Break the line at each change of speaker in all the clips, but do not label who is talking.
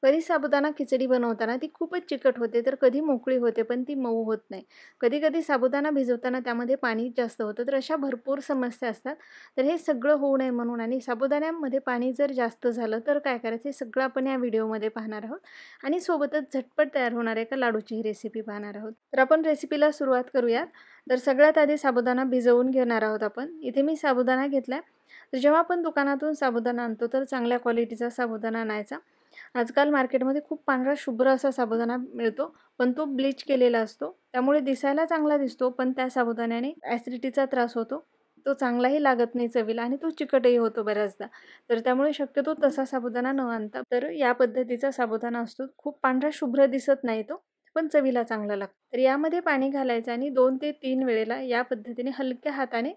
कधी साबुदाणा खिचडी बनवताना ती खूपच चिकट होते, तर कधी मोकळी होते, पण ती मऊ होत नाही. कधी-कधी साबुदाणा भिजवताना त्यामध्ये पाणी जास्त होतं, तर अशा भरपूर समस्या असतात. तर हे सगळं होऊ नये म्हणून आणि साबुदाण्यामध्ये पाणी जर जास्त झालं, तर काय करायचं हे सगळं आपण या व्हिडिओमध्ये पाहणार आहोत. आणि सोबतच झटपट तयार होणाऱ्या एका लाडूची ही रेसिपी पाहणार आहोत. तर आपण रेसिपीला सुरुवात करूयात. तर सगळ्यात आधी साबुदाणा भिजवून घेणार आहोत आपण. इथे मी साबुदाणा घेतला. तर जेव्हा आपण दुकानातून साबुदाणा आणतो, तर चांगल्या क्वालिटीचा साबुदाणा आणायचा. आजकाल मार्केटमध्ये खूप पांढरा शुभ्र असा साबुदाणा मिळतो, पण तो ब्लीच केलेला असतो. त्यामुळे दिसायला चांगला दिसतो, पण त्या साबुदाण्याने ॲसिडिटीचा त्रास होतो. तो चांगलाही लागत नाही चवीला आणि तो चिकटही होतो बऱ्याचदा. तर त्यामुळे शक्यतो तसा साबुदाणा न आणता तर या पद्धतीचा साबुदाणा असतो. खूप पांढरा शुभ्र दिसत नाही तो, पण चवीला चांगला लागतो. तर यामध्ये पाणी घालायचं आणि 2 ते 3 वेळेला या पद्धतीने हलक्या हाताने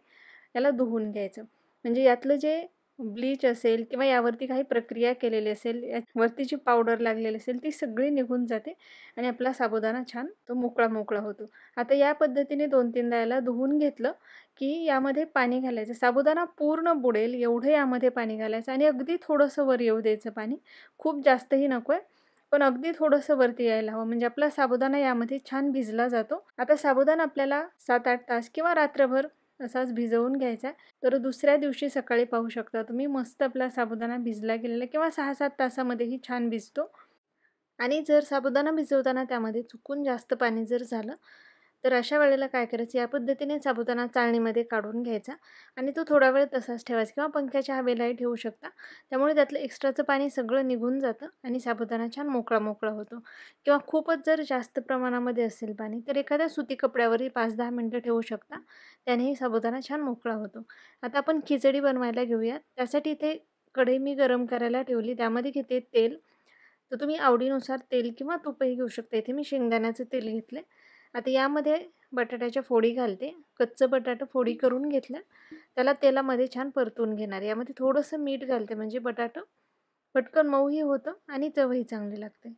याला धुवून घ्यायचं. म्हणजे यातलं जे ब्लीच असेल किंवा यावरती काही प्रक्रिया केलेली असेल, वरती जी पावडर लागलेली असेल, ती सगळी निघून जाते आणि आपला साबुदाणा छान तो मोकळा-मोकळा होतो. आता या पद्धतीने 2-3दा याला धुवून घेतलं, की यामध्ये पाणी घालायचं. साबुदाणा पूर्ण बुडेल एवढं यामध्ये पाणी घालायचं आणि अगदी थोडंसं वर येऊ द्यायचं पाणी. खूप जास्तही नको आहे, पण अगदी थोडंसं वरती यायला हवं. म्हणजे आपला साबुदाणा यामध्ये छान भिजला जातो. आता साबुदाणा आपल्याला 7-8 तास किंवा रात्रभर असाच भिजवून घ्यायचा आहे. तर दुसऱ्या दिवशी सकाळी पाहू शकता तुम्ही मस्त आपला साबुदाणा भिजला गेलेला किंवा 6-7 तासामध्येही छान भिजतो. आणि जर साबुदाणा भिजवताना त्यामध्ये चुकून जास्त पाणी जर झालं, तर अशा वेळेला काय करायचं या पद्धतीने साबुदाणा चाळणीमध्ये काढून घ्यायचा आणि तो थोडा वेळ तसाच ठेवायचा किंवा पंख्याच्या हवेलाही ठेवू शकता. त्यामुळे त्यातलं एक्स्ट्राचं पाणी सगळं निघून जातं आणि साबुदाणा छान मोकळा-मोकळा होतो. किंवा खूपच जर जास्त प्रमाणामध्ये असेल पाणी, तर एखाद्या सुती कपड्यावरही 5-10 मिनिटं ठेवू शकता. त्यानेही साबुदाणा छान मोकळा होतो. आता आपण खिचडी बनवायला घेऊयात. त्यासाठी इथे कढई मी गरम करायला ठेवली. त्यामध्ये घेते तेल. तर तुम्ही आवडीनुसार तेल किंवा तूपही घेऊ शकता. इथे मी शेंगदाण्याचं तेल घेतलं. आता यामध्ये बटाट्याच्या फोडी घालते. कच्चं बटाटं फोडी करून घेतलं. त्याला तेलामध्ये छान परतून घेणार. यामध्ये थोडंसं मीठ घालते म्हणजे बटाटं पटकन मऊही होतं आणि चवही चांगली लागते.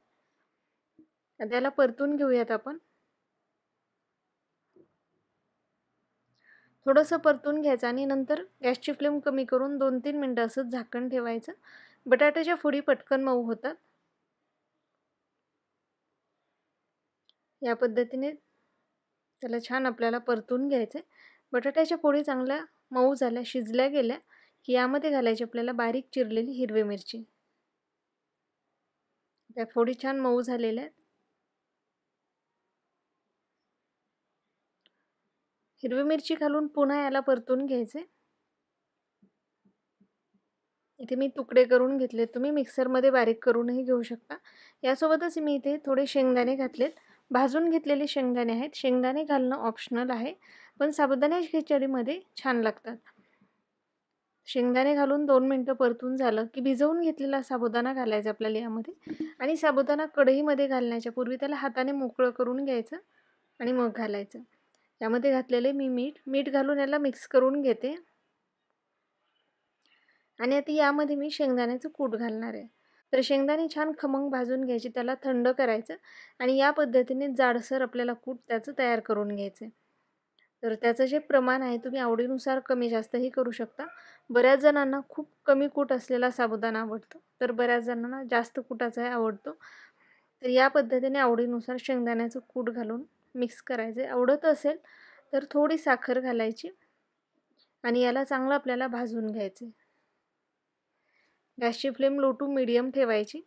त्याला परतून घेऊयात आपण. थोडंसं परतून घ्यायचं आणि नंतर गॅसची फ्लेम कमी करून 2-3 मिनिटं असंच झाकण ठेवायचं. बटाट्याच्या फोडी पटकन मऊ होतात. या पद्धतीने त्याला छान आपल्याला परतून घ्यायचं आहे. बटाट्याच्या फोडी चांगल्या मऊ झाल्या, शिजल्या गेल्या, की यामध्ये घालायची आपल्याला बारीक चिरलेली हिरवी मिरची. त्या फोडी छान मऊ झालेल्या आहेत. हिरवी मिरची घालून पुन्हा याला परतून घ्यायचे. इथे मी तुकडे करून घेतले. तुम्ही मिक्सरमध्ये बारीक करूनही घेऊ शकता. यासोबतच मी इथे थोडे शेंगदाणे घातलेत. भाजून घेतलेले शेंगदाणे आहेत. शेंगदाणे घालणं ऑप्शनल आहे, पण साबुदाण्याच्या खिचडीमध्ये छान लागतात. शेंगदाणे घालून 2 मिनिटं परतून झालं, की भिजवून घेतलेला साबुदाणा घालायचा आपल्याला यामध्ये आणि साबुदाणा कढईमध्ये घालण्याच्या पूर्वी त्याला हाताने मोकळं करून घ्यायचं आणि मग घालायचं. यामध्ये घातलेले मी मीठ घालून याला मिक्स करून घेते. आणि आता यामध्ये मी शेंगदाण्याचं कूट घालणार आहे. तर शेंगदाणे छान खमंग भाजून घ्यायचे, त्याला थंड करायचं आणि या पद्धतीने जाडसर आपल्याला कूट त्याचं तयार करून घ्यायचं आहे. तर त्याचं जे प्रमाण आहे तुम्ही आवडीनुसार कमी जास्तही करू शकता. बऱ्याच जणांना खूप कमी कूट असलेला साबुदाणा आवडतो, तर बऱ्याच जणांना जास्त कुटाचाही आवडतो. तर या पद्धतीने आवडीनुसार शेंगदाण्याचं कूट घालून मिक्स करायचं. आवडत असेल तर थोडी साखर घालायची आणि याला चांगलं आपल्याला भाजून घ्यायचं. गॅसची फ्लेम लो टू मीडियम ठेवायची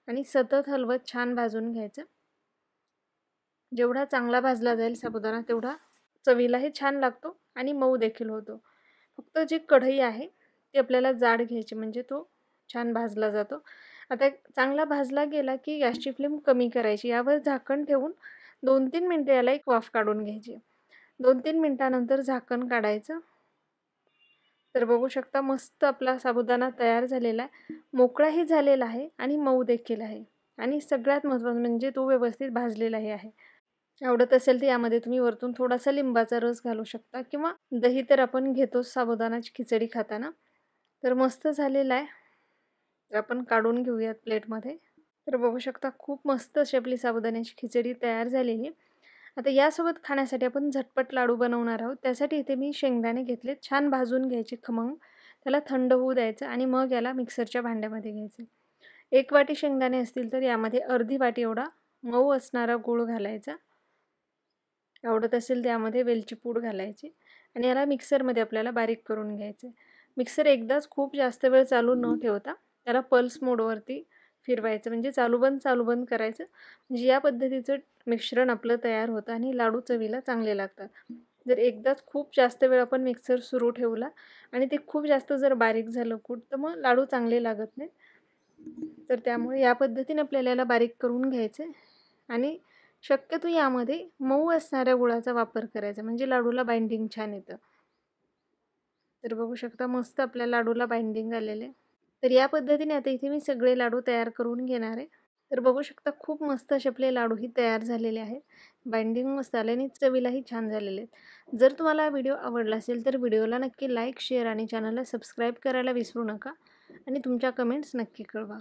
आणि सतत हलवत छान भाजून घ्यायचं. जेवढा चांगला भाजला जाईल साबुदाणा तेवढा चवीलाही छान लागतो आणि मऊ देखील होतो. फक्त जी कढई आहे ती आपल्याला जाड घ्यायची म्हणजे तो छान भाजला जातो. आता चांगला भाजला गेला की गॅसची फ्लेम कमी करायची. यावर झाकण ठेवून 2-3 मिनिटं याला एक वाफ काढून घ्यायची. 2-3 मिनिटानंतर झाकण काढायचं. तर बघू शकता मस्त आपला साबुदाणा तयार झालेला आहे. मोकळाही झालेला आहे आणि मऊ देखील आहे आणि सगळ्यात महत्त्वाचं म्हणजे तो व्यवस्थित भाजलेलाही आहे. आवडत असेल तर यामध्ये तुम्ही वरतून थोडासा लिंबाचा रस घालू शकता किंवा दही तर आपण घेतोच साबुदाणाची खिचडी खाताना. तर मस्त झालेला आहे. तर आपण काढून घेऊयात प्लेटमध्ये. तर बघू शकता खूप मस्त अशी आपली साबुदाण्याची खिचडी तयार झालेली आहे. आता यासोबत खाण्यासाठी आपण झटपट लाडू बनवणार आहोत. त्यासाठी इथे मी शेंगदाणे घेतले. छान भाजून घ्यायचे खमंग. त्याला थंड होऊ द्यायचं आणि मग याला मिक्सरच्या भांड्यामध्ये घ्यायचं. 1 वाटी शेंगदाणे असतील तर यामध्ये अर्धी वाटी एवढा मऊ असणारा गूळ घालायचा. आवडत असेल त्यामध्ये वेलची पूड घालायची आणि याला मिक्सरमध्ये आपल्याला बारीक करून घ्यायचं आहे. मिक्सर एकदाच खूप जास्त वेळ चालू न ठेवता त्याला पल्स मोडवरती फिरवायचं, म्हणजे चालू बंद करायचं. म्हणजे या पद्धतीचं मिश्रण आपलं तयार होतं आणि लाडू चवीला चांगले लागतात. जर एकदाच खूप जास्त वेळ आपण मिक्सर सुरू ठेवला आणि ते खूप जास्त जर बारीक झालं कूट, तर मग लाडू चांगले लागत नाहीत. तर त्यामुळे या पद्धतीने आपल्याला याला बारीक करून घ्यायचं आहे आणि शक्यतो यामध्ये मऊ असणाऱ्या गुळाचा वापर करायचा, म्हणजे लाडूला बाइंडिंग छान येतं. तर बघू शकता मस्त आपल्या लाडूला बाइंडिंग आलेलं आहे. तर या पद्धतीने आता इथे मी सगळे लाडू तयार करून घेणार आहे. तर बघू शकता खूप मस्त असे आपले लाडूही तयार झालेले आहेत. बाइंडिंग मस्त आले आणि चवीलाही छान झालेले आहेत. जर तुम्हाला हा व्हिडिओ आवडला असेल तर व्हिडिओला नक्की लाईक, शेअर आणि चॅनलला सबस्क्राईब करायला विसरू नका आणि तुमच्या कमेंट्स नक्की कळवा.